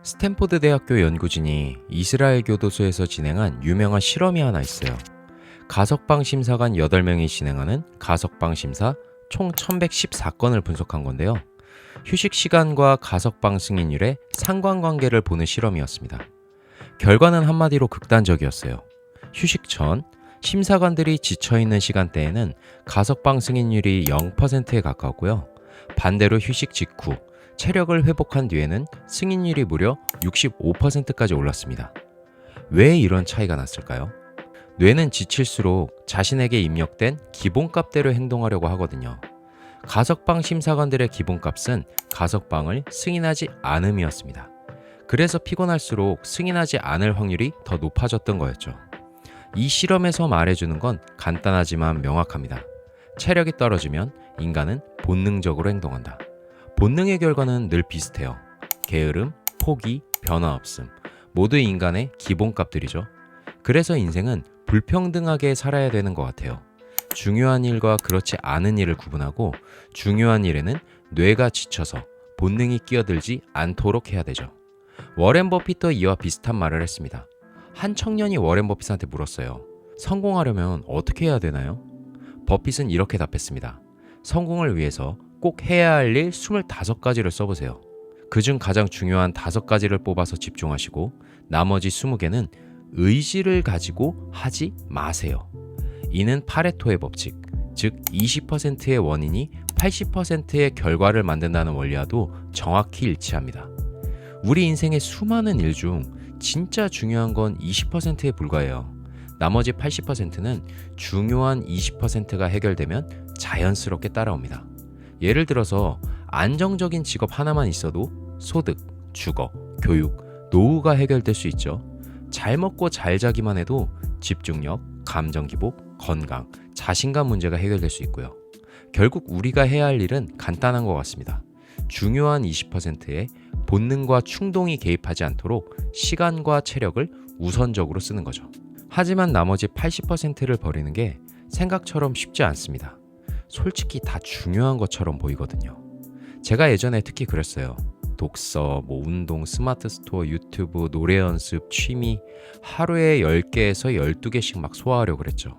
스탠포드 대학교 연구진이 이스라엘 교도소에서 진행한 유명한 실험이 하나 있어요. 가석방 심사관 8명이 진행하는 가석방 심사 총 1114건을 분석한 건데요. 휴식 시간과 가석방 승인율의 상관관계를 보는 실험이었습니다. 결과는 한마디로 극단적이었어요. 휴식 전 심사관들이 지쳐있는 시간대에는 가석방 승인율이 0%에 가까웠고요. 반대로 휴식 직후 체력을 회복한 뒤에는 승인율이 무려 65%까지 올랐습니다. 왜 이런 차이가 났을까요? 뇌는 지칠수록 자신에게 입력된 기본값대로 행동하려고 하거든요. 가석방 심사관들의 기본값은 가석방을 승인하지 않음이었습니다. 그래서 피곤할수록 승인하지 않을 확률이 더 높아졌던 거였죠. 이 실험에서 말해주는 건 간단하지만 명확합니다. 체력이 떨어지면 인간은 본능적으로 행동한다. 본능의 결과는 늘 비슷해요. 게으름, 포기, 변화 없음. 모두 인간의 기본값들이죠. 그래서 인생은 불평등하게 살아야 되는 것 같아요. 중요한 일과 그렇지 않은 일을 구분하고 중요한 일에는 뇌가 지쳐서 본능이 끼어들지 않도록 해야 되죠. 워렌 버핏도 이와 비슷한 말을 했습니다. 한 청년이 워렌 버핏한테 물었어요. 성공하려면 어떻게 해야 되나요? 버핏은 이렇게 답했습니다. 성공을 위해서 꼭 해야 할 일 25가지를 써보세요. 그중 가장 중요한 5가지를 뽑아서 집중하시고 나머지 20개는 의지를 가지고 하지 마세요. 이는 파레토의 법칙, 즉 20%의 원인이 80%의 결과를 만든다는 원리와도 정확히 일치합니다. 우리 인생의 수많은 일 중 진짜 중요한 건 20%에 불과해요. 나머지 80%는 중요한 20%가 해결되면 자연스럽게 따라옵니다. 예를 들어서 안정적인 직업 하나만 있어도 소득, 주거, 교육, 노후가 해결될 수 있죠. 잘 먹고 잘 자기만 해도 집중력, 감정 기복, 건강, 자신감 문제가 해결될 수 있고요. 결국 우리가 해야 할 일은 간단한 것 같습니다. 중요한 20%에 본능과 충동이 개입하지 않도록 시간과 체력을 우선적으로 쓰는 거죠. 하지만 나머지 80%를 버리는 게 생각처럼 쉽지 않습니다. 솔직히 다 중요한 것처럼 보이거든요. 제가 예전에 특히 그랬어요. 독서, 운동, 스마트 스토어, 유튜브, 노래 연습, 취미 하루에 10개에서 12개씩 막 소화하려고 그랬죠.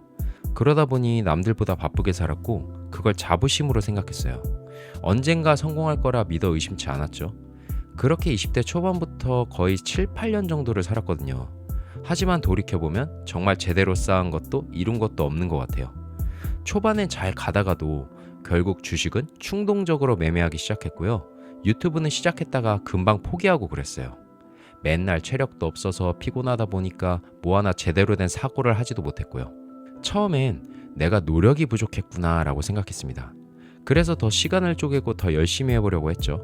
그러다 보니 남들보다 바쁘게 살았고 그걸 자부심으로 생각했어요. 언젠가 성공할 거라 믿어 의심치 않았죠. 그렇게 20대 초반부터 거의 7, 8년 정도를 살았거든요. 하지만 돌이켜보면 정말 제대로 쌓은 것도 이룬 것도 없는 것 같아요. 초반엔 잘 가다가도 결국 주식은 충동적으로 매매하기 시작했고요. 유튜브는 시작했다가 금방 포기하고 그랬어요. 맨날 체력도 없어서 피곤하다 보니까 뭐 하나 제대로 된 사고를 하지도 못했고요. 처음엔 내가 노력이 부족했구나 라고 생각했습니다. 그래서 더 시간을 쪼개고 더 열심히 해보려고 했죠.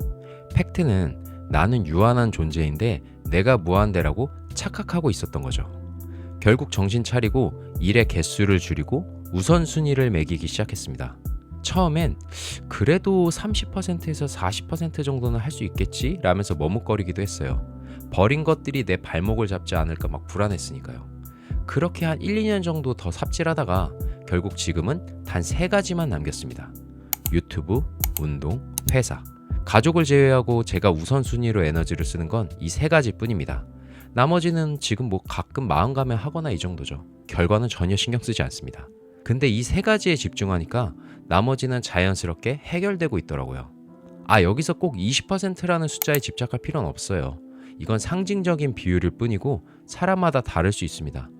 팩트는 나는 유한한 존재인데 내가 무한대라고 착각하고 있었던 거죠. 결국 정신 차리고 일의 개수를 줄이고 우선순위를 매기기 시작했습니다. 처음엔 그래도 30%에서 40% 정도는 할 수 있겠지? 라면서 머뭇거리기도 했어요. 버린 것들이 내 발목을 잡지 않을까 막 불안했으니까요. 그렇게 한 1, 2년 정도 더 삽질하다가 결국 지금은 단 3가지만 남겼습니다. 유튜브, 운동, 회사. 가족을 제외하고 제가 우선순위로 에너지를 쓰는 건 이 3가지 뿐입니다. 나머지는 지금 가끔 마음 가면 하거나 이 정도죠. 결과는 전혀 신경 쓰지 않습니다. 근데 이 3가지에 집중하니까 나머지는 자연스럽게 해결되고 있더라고요. 여기서 꼭 20%라는 숫자에 집착할 필요는 없어요. 이건 상징적인 비율일 뿐이고 사람마다 다를 수 있습니다.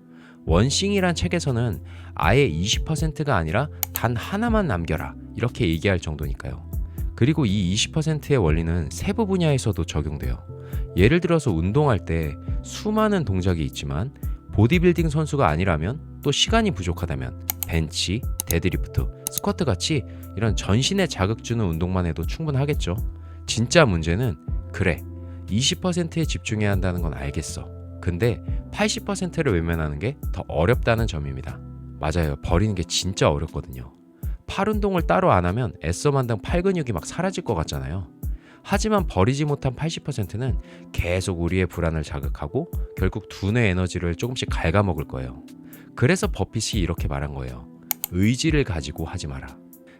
원싱이란 책에서는 아예 20%가 아니라 단 하나만 남겨라 이렇게 얘기할 정도니까요. 그리고 이 20%의 원리는 세부 분야에서도 적용돼요. 예를 들어서 운동할 때 수많은 동작이 있지만 보디빌딩 선수가 아니라면 또 시간이 부족하다면 벤치, 데드리프트, 스쿼트 같이 이런 전신에 자극 주는 운동만 해도 충분하겠죠. 진짜 문제는 그래 20%에 집중해야 한다는 건 알겠어. 근데 80%를 외면하는 게 더 어렵다는 점입니다. 맞아요. 버리는 게 진짜 어렵거든요. 팔 운동을 따로 안 하면 애써 만든 팔 근육이 막 사라질 것 같잖아요. 하지만 버리지 못한 80%는 계속 우리의 불안을 자극하고 결국 두뇌 에너지를 조금씩 갉아먹을 거예요. 그래서 버핏이 이렇게 말한 거예요. 의지를 가지고 하지 마라.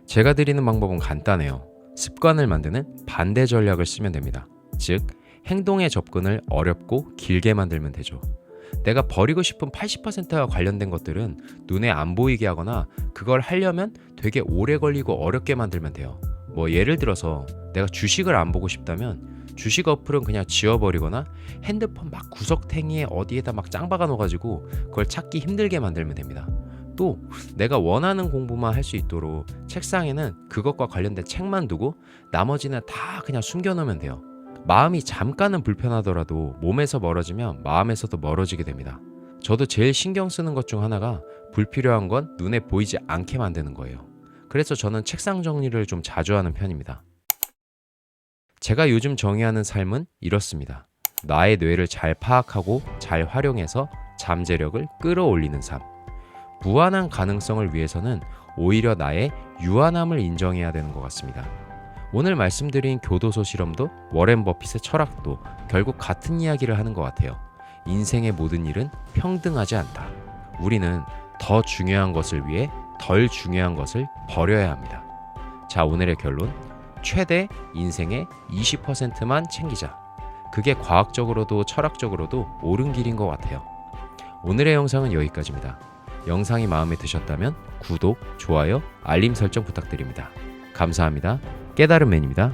제가 드리는 방법은 간단해요. 습관을 만드는 반대 전략을 쓰면 됩니다. 즉, 행동의 접근을 어렵고 길게 만들면 되죠. 내가 버리고 싶은 80%와 관련된 것들은 눈에 안 보이게 하거나 그걸 하려면 되게 오래 걸리고 어렵게 만들면 돼요. 뭐 예를 들어서 내가 주식을 안 보고 싶다면 주식 어플은 그냥 지워버리거나 핸드폰 막 구석탱이에 어디에다 막 짱 박아 놓아가지고 그걸 찾기 힘들게 만들면 됩니다. 또 내가 원하는 공부만 할 수 있도록 책상에는 그것과 관련된 책만 두고 나머지는 다 그냥 숨겨놓으면 돼요. 마음이 잠깐은 불편하더라도 몸에서 멀어지면 마음에서도 멀어지게 됩니다. 저도 제일 신경 쓰는 것 중 하나가 불필요한 건 눈에 보이지 않게 만드는 거예요. 그래서 저는 책상 정리를 좀 자주 하는 편입니다. 제가 요즘 정의하는 삶은 이렇습니다. 나의 뇌를 잘 파악하고 잘 활용해서 잠재력을 끌어올리는 삶. 무한한 가능성을 위해서는 오히려 나의 유한함을 인정해야 되는 것 같습니다. 오늘 말씀드린 교도소 실험도 워렌 버핏의 철학도 결국 같은 이야기를 하는 것 같아요. 인생의 모든 일은 평등하지 않다. 우리는 더 중요한 것을 위해 덜 중요한 것을 버려야 합니다. 자, 오늘의 결론. 최대 인생의 20%만 챙기자. 그게 과학적으로도 철학적으로도 옳은 길인 것 같아요. 오늘의 영상은 여기까지입니다. 영상이 마음에 드셨다면 구독, 좋아요, 알림 설정 부탁드립니다. 감사합니다. 깨달은 맨입니다.